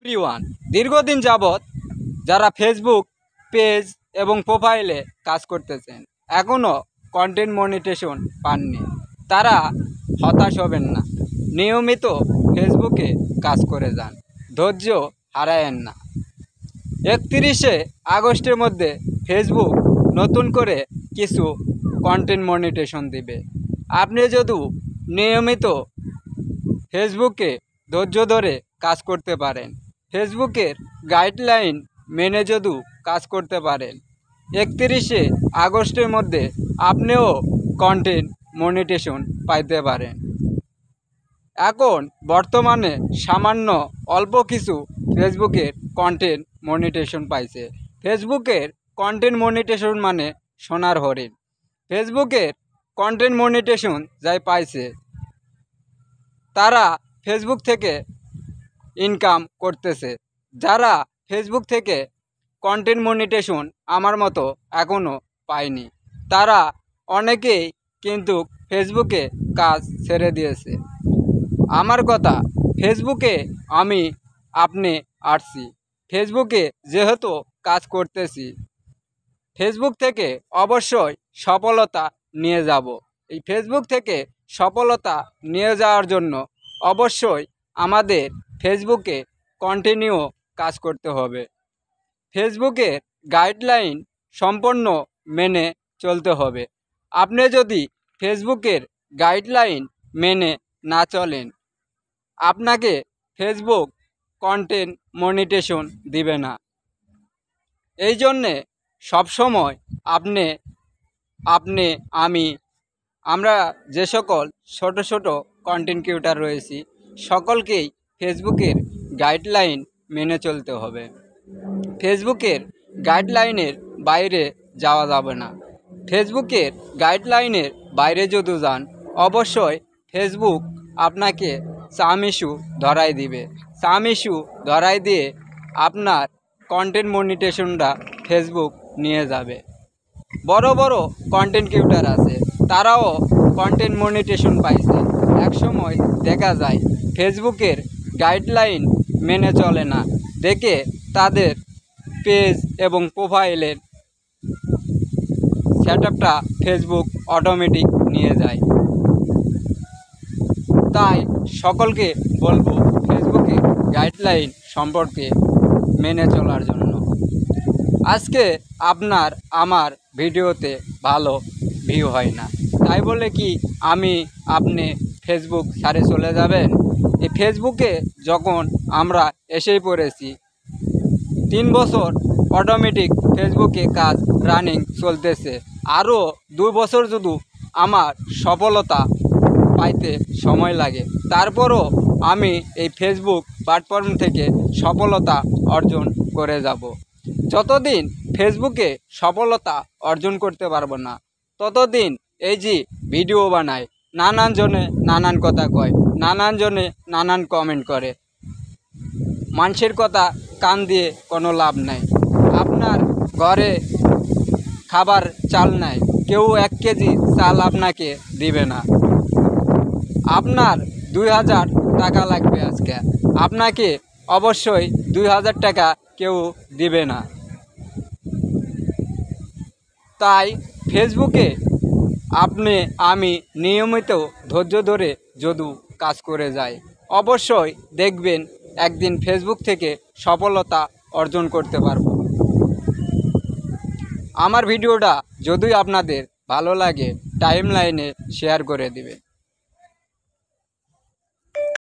Everyone, দীর্ঘদিন যাবৎ যারা ফেসবুক পেজ এবং প্রোফাইলে কাজ করতেছেন, এখনও কন্টেন্ট মনিটাইজেশন পাননি, তারা হতাশ হবেন না। নিয়মিত ফেসবুকে কাজ করে যান, ধৈর্য হারায়েন না। 31শে আগস্টের মধ্যে ফেসবুক নতুন করে কিছু কন্টেন্ট মনিটাইজেশন দিবে। আপনি যদি নিয়মিত ফেসবুকে ধৈর্য ধরে কাজ করতে পারেন, ফেসবুকের গাইডলাইন মেনে যদি কাজ করতে পারেন, 31শে আগস্টের মধ্যে আপনিও কন্টেন্ট মনিটাইজেশন পাইতে পারেন। এখন বর্তমানে সামান্য অল্প কিছু ফেসবুকের কন্টেন্ট মনিটাইজেশন পাইছে। ফেসবুকের কন্টেন্ট মনিটাইজেশন মানে সোনার হরিণ। ফেসবুকের কন্টেন্ট মনিটাইজেশন যাই পাইছে, তারা ফেসবুক থেকে ইনকাম করতেছে। যারা ফেসবুক থেকে কন্টেন্ট মনিটাইজেশন আমার মতো এখনও পায়নি, তারা অনেকেই কিন্তু ফেসবুকে কাজ ছেড়ে দিয়েছে। আমার কথা, ফেসবুকে আপনি আসছি, ফেসবুকে যেহেতু কাজ করতেছি, ফেসবুক থেকে অবশ্যই সফলতা নিয়ে যাব। এই ফেসবুক থেকে সফলতা নিয়ে যাওয়ার জন্য অবশ্যই আমাদের ফেসবুকে কন্টিনিউ কাজ করতে হবে। ফেসবুকের গাইডলাইন সম্পূর্ণ মেনে চলতে হবে। আপনি যদি ফেসবুকের গাইডলাইন মেনে না চলেন, আপনাকে ফেসবুক কন্টেন্ট মনিটাইজেশন দিবে না। এই জন্যে সবসময় আমরা যে সকল ছোট ছোট কন্টেন্ট ক্রিয়েটর রয়েছি, সকলকেই ফেসবুকের গাইডলাইন মেনে চলতে হবে। ফেসবুকের গাইডলাইনের বাইরে যাওয়া যাবে না। ফেসবুকের গাইডলাইনের বাইরে যদি যান, অবশ্যই ফেসবুক আপনাকে সামিশু ধরাই দিবে। সামিশু ধরাই দিয়ে আপনার কন্টেন্ট মনিটাইজেশনটা ফেসবুক নিয়ে যাবে। বড় বড় কন্টেন্ট ক্রিয়েটর আছে, তারাও কন্টেন্ট মনিটাইজেশন পাইছে। একসময় দেখা যায় ফেসবুকের গাইডলাইন মেনে চলে না, দেখে তাদের পেজ এবং প্রোফাইলের সেটআপটা ফেসবুক অটোমেটিক নিয়ে যায়। তাই সকলকে বলবো ফেসবুকে গাইডলাইন সম্পর্কে মেনে চলার জন্য। আজকে আমার ভিডিওতে ভালো ভিউ হয় না, তাই বলে কি আপনি ফেসবুক ছাড়ে চলে যাবেন? এই ফেসবুকে যখন আমরা এসেই পড়েছি, 3 বছর অটোমেটিক ফেসবুকে কাজ রানিং চলতেছে। আরও 2 বছর যদি আমার সফলতা পাইতে সময় লাগে, তারপরও আমি এই ফেসবুক প্ল্যাটফর্ম থেকে সফলতা অর্জন করে যাব। যতদিন ফেসবুকে সফলতা অর্জন করতে পারবো না, ততদিন এই যে ভিডিও বানায়, নানান জনে নানান কথা কয়, নানান জনে নানান কমেন্ট করে, মানুষের কথা কান দিয়ে কোনো লাভ নাই। আপনার ঘরে খাবার চাল নাই, কেউ 1 কেজি চাল আপনাকে দিবে না। আপনার 2000 টাকা লাগবে আজকে, আপনাকে অবশ্যই 2000 টাকা কেউ দিবে না। তাই ফেসবুকে আমি নিয়মিত ধৈর্য ধরে যদি কাজ করে যাই, অবশ্যই দেখবেন একদিন ফেসবুক থেকে সফলতা অর্জন করতে পারবো। আমার ভিডিওটা যদি আপনাদের ভালো লাগে, টাইমলাইনে শেয়ার করে দিবেন।